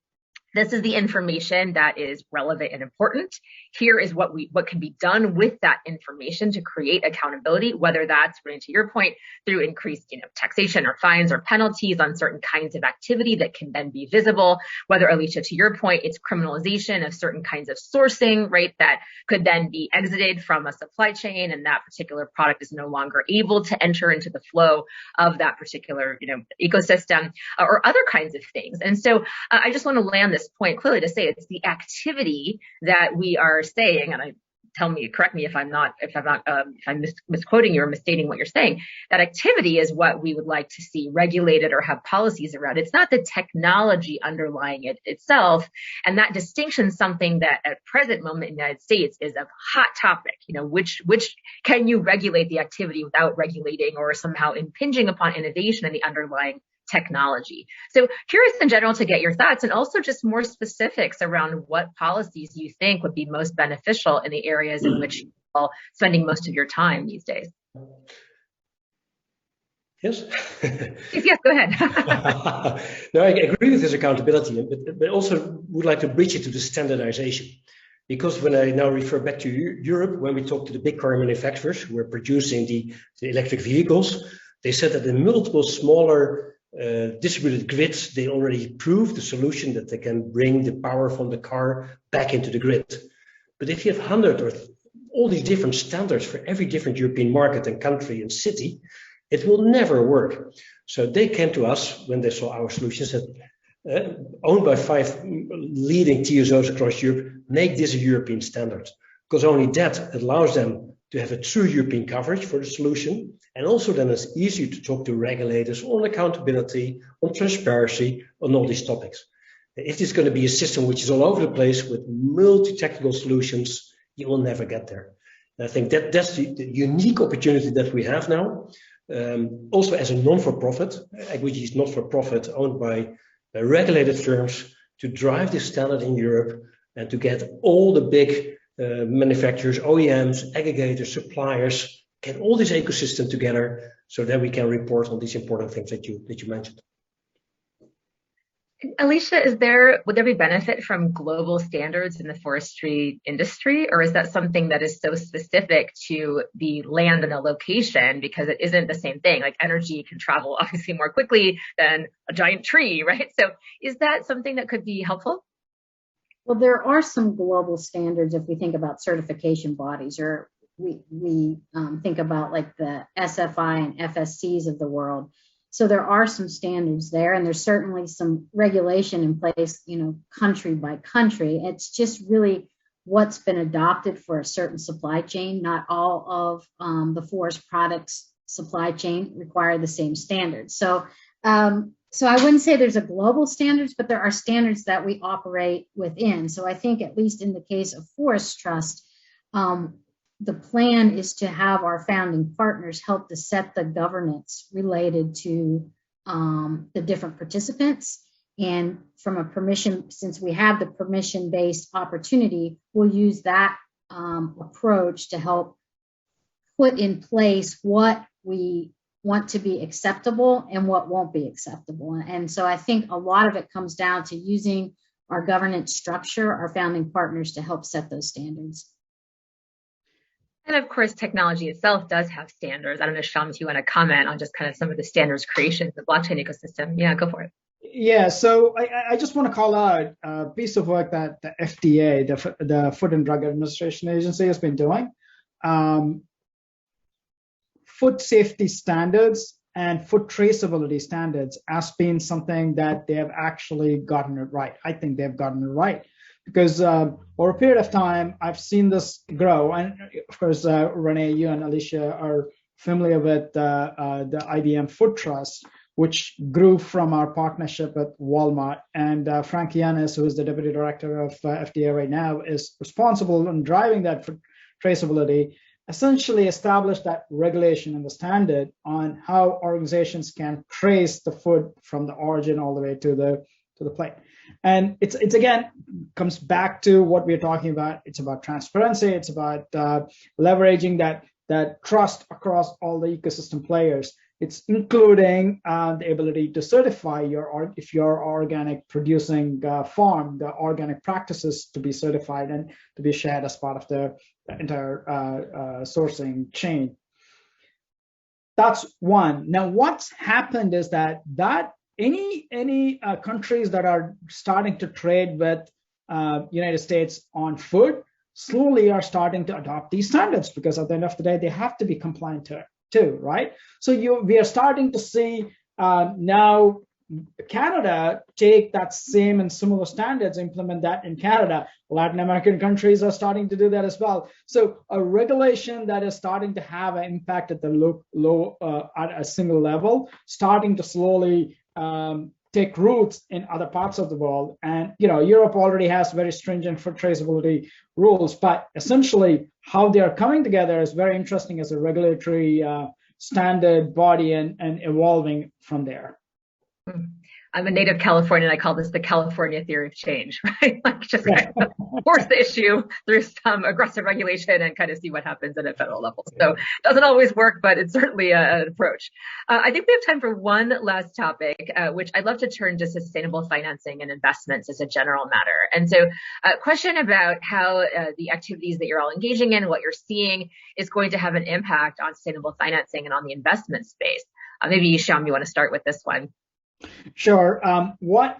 this is the information that is relevant and important. Here is what can be done with that information to create accountability, whether that's, Rene, to your point, through increased taxation or fines or penalties on certain kinds of activity that can then be visible, whether, Alicia, to your point, it's criminalization of certain kinds of sourcing, right, that could then be exited from a supply chain, and that particular product is no longer able to enter into the flow of that particular ecosystem, or other kinds of things. And so I just want to land this point clearly to say it's the activity that we are saying, and correct me if I'm misquoting you or misstating what you're saying. That activity is what we would like to see regulated or have policies around. It's not the technology underlying it itself, and that distinction is something that at present moment in the United States is a hot topic. Which can you regulate the activity without regulating or somehow impinging upon innovation in the underlying technology. So curious in general to get your thoughts, and also just more specifics around what policies you think would be most beneficial in the areas in which you're spending most of your time these days. Yes? Yes, go ahead. No, I agree with this accountability, but also would like to bridge it to the standardization. Because when I now refer back to Europe, when we talk to the big car manufacturers who are producing the electric vehicles, they said that in multiple smaller distributed grids, they already proved the solution that they can bring the power from the car back into the grid. But if you have 100 or all these different standards for every different European market and country and city, it will never work. So they came to us when they saw our solutions that owned by 5 leading TSOs across Europe, make this a European standard, because only that allows them to have a true European coverage for the solution. And also then it's easier to talk to regulators on accountability, on transparency, on all these topics. If this is going to be a system which is all over the place with multi-technical solutions, you will never get there. And I think that's the unique opportunity that we have now. Also as a non-for-profit, Equigy is not for profit, owned by regulated firms, to drive this standard in Europe and to get all the big manufacturers, OEMs, aggregators, suppliers, get all this ecosystem together so that we can report on these important things that you mentioned. Alicia, would there be benefit from global standards in the forestry industry, or is that something that is so specific to the land and the location because it isn't the same thing? Like energy can travel obviously more quickly than a giant tree, right? So is that something that could be helpful? Well, there are some global standards if we think about certification bodies, or we think about like the SFI and FSCs of the world. So there are some standards there, and there's certainly some regulation in place, country by country. It's just really what's been adopted for a certain supply chain. Not all of the forest products supply chain require the same standards. So I wouldn't say there's a global standards, but there are standards that we operate within. So I think at least in the case of Forest Trust, the plan is to have our founding partners help to set the governance related to the different participants. And from a permission, since we have the permission-based opportunity, we'll use that approach to help put in place what we want to be acceptable and what won't be acceptable. And so I think a lot of it comes down to using our governance structure, our founding partners, to help set those standards. And of course, technology itself does have standards. I don't know, Shyam, if you want to comment on just kind of some of the standards creation of the blockchain ecosystem. Yeah, go for it. Yeah, so I just want to call out a piece of work that the FDA, the Food and Drug Administration Agency, has been doing. Food safety standards and food traceability standards has been something that they have actually gotten it right. I think they've gotten it right. Because over a period of time, I've seen this grow. And of course, Rene, you and Alicia are familiar with the IBM Food Trust, which grew from our partnership with Walmart. And Frank Yanis, who is the deputy director of FDA right now, is responsible in driving that food traceability, essentially established that regulation and the standard on how organizations can trace the food from the origin all the way to the plate. And it's again comes back to what we're talking about. It's about transparency. It's about leveraging that trust across all the ecosystem players. It's including the ability to certify if you're organic producing farm, the organic practices to be certified and to be shared as part of the entire sourcing chain. That's one. Now, what's happened is that any countries that are starting to trade with United States on food slowly are starting to adopt these standards, because at the end of the day, they have to be compliant to it too, right? So we are starting to see now Canada take that same and similar standards, implement that in Canada. Latin American countries are starting to do that as well. So a regulation that is starting to have an impact at the low at a single level, starting to slowly take roots in other parts of the world. And Europe already has very stringent food traceability rules, but essentially how they are coming together is very interesting as a regulatory standard body and evolving from there. I'm a native Californian. I call this the California theory of change, right? Like just kind of force the issue through some aggressive regulation and kind of see what happens at a federal level. So it doesn't always work, but it's certainly an approach. I think we have time for one last topic, which I'd love to turn to sustainable financing and investments as a general matter. And so a question about how the activities that you're all engaging in, what you're seeing, is going to have an impact on sustainable financing and on the investment space. Maybe, Shyam, you want to start with this one. Sure. The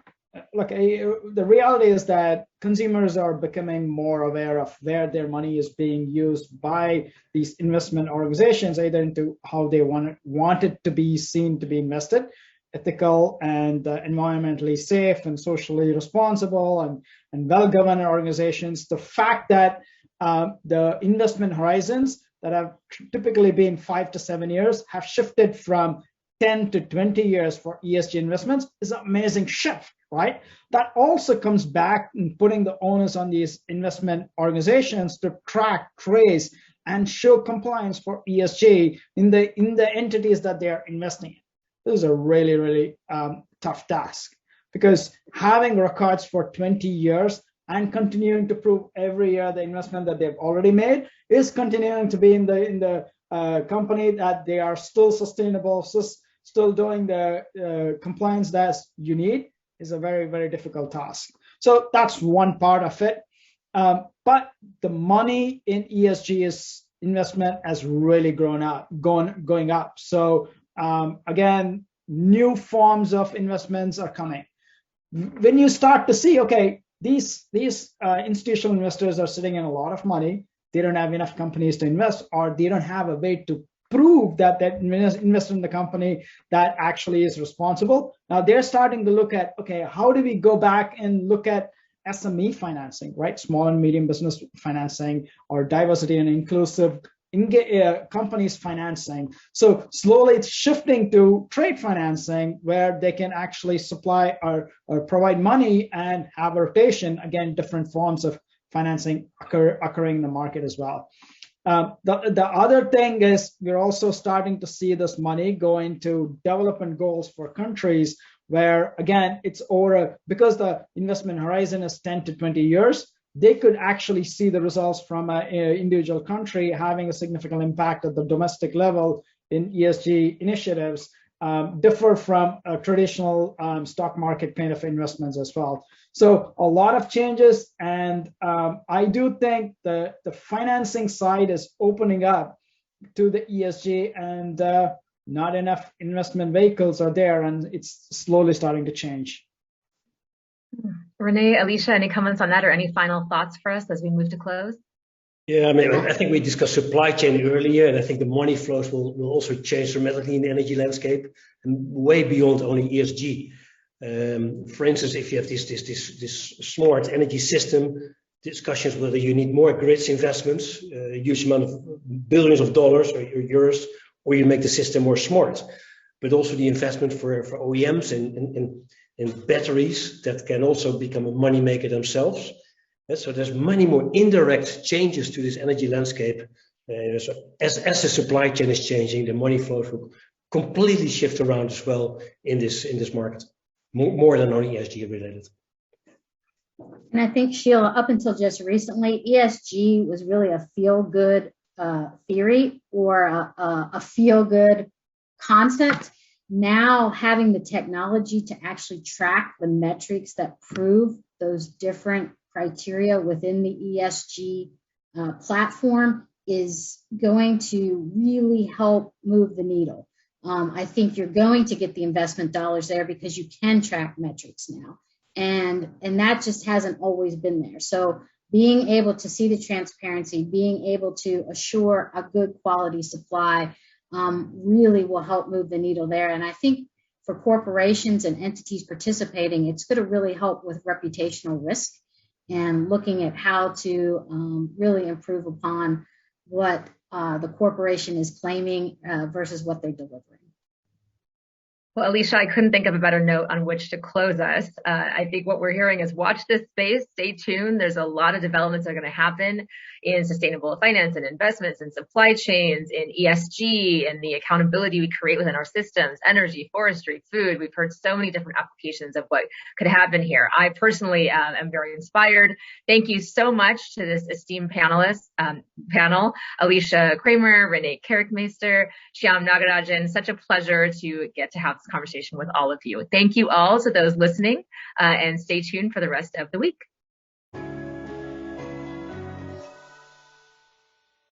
reality is that consumers are becoming more aware of where their money is being used by these investment organizations, either into how they want it to be seen to be invested, ethical and environmentally safe and socially responsible and well-governed organizations. The fact that the investment horizons that have typically been 5 to 7 years have shifted from 10 to 20 years for ESG investments is an amazing shift, right? That also comes back in putting the onus on these investment organizations to track, trace, and show compliance for ESG in the entities that they are investing in. This is a really, really tough task, because having records for 20 years and continuing to prove every year the investment that they've already made is continuing to be in the company that they are still sustainable, still doing the compliance that you need, is a very, very difficult task. So that's one part of it. But the money in ESG investment has really going up. So again, new forms of investments are coming. When you start to see, okay, these institutional investors are sitting in a lot of money, they don't have enough companies to invest, or they don't have a way to prove that investor in the company that actually is responsible. Now they're starting to look at, okay, how do we go back and look at SME financing, right? Small and medium business financing, or diversity and inclusive companies financing. So slowly it's shifting to trade financing, where they can actually supply or provide money and have a rotation, again, different forms of financing occurring in the market as well. The other thing is we're also starting to see this money go into development goals for countries, where again, it's because the investment horizon is 10 to 20 years, they could actually see the results from an individual country having a significant impact at the domestic level in ESG initiatives, differ from a traditional stock market kind of investments as well. So a lot of changes, and I do think the financing side is opening up to the ESG, and not enough investment vehicles are there, and it's slowly starting to change. Rene, Alicia, any comments on that, or any final thoughts for us as we move to close? Yeah, I mean, I think we discussed supply chain earlier, and I think the money flows will also change dramatically in the energy landscape, and way beyond only ESG. For instance, if you have this smart energy system, discussions whether you need more grids investments, a huge amount of billions of dollars or euros, or you make the system more smart, but also the investment for OEMs and batteries that can also become a money maker themselves. So there's many more indirect changes to this energy landscape. So as the supply chain is changing, the money flows will completely shift around as well in this market, more than only ESG related. And I think, Sheila, up until just recently, ESG was really a feel-good theory or a feel-good concept. Now, having the technology to actually track the metrics that prove those different criteria within the ESG platform is going to really help move the needle. I think you're going to get the investment dollars there because you can track metrics now. And that just hasn't always been there. So being able to see the transparency, being able to assure a good quality supply really will help move the needle there. And I think for corporations and entities participating, it's going to really help with reputational risk and looking at how to really improve upon what the corporation is claiming versus what they're delivering. Well, Alicia, I couldn't think of a better note on which to close us. I think what we're hearing is watch this space, stay tuned. There's a lot of developments that are going to happen in sustainable finance and investments and supply chains, in ESG, and the accountability we create within our systems, energy, forestry, food. We've heard so many different applications of what could happen here. I personally am very inspired. Thank you so much to this esteemed panel, Alicia Cramer, Rene Kerkmeester, Shyam Nagarajan. Such a pleasure to get to have this conversation with all of you. Thank you all to those listening, and stay tuned for the rest of the week.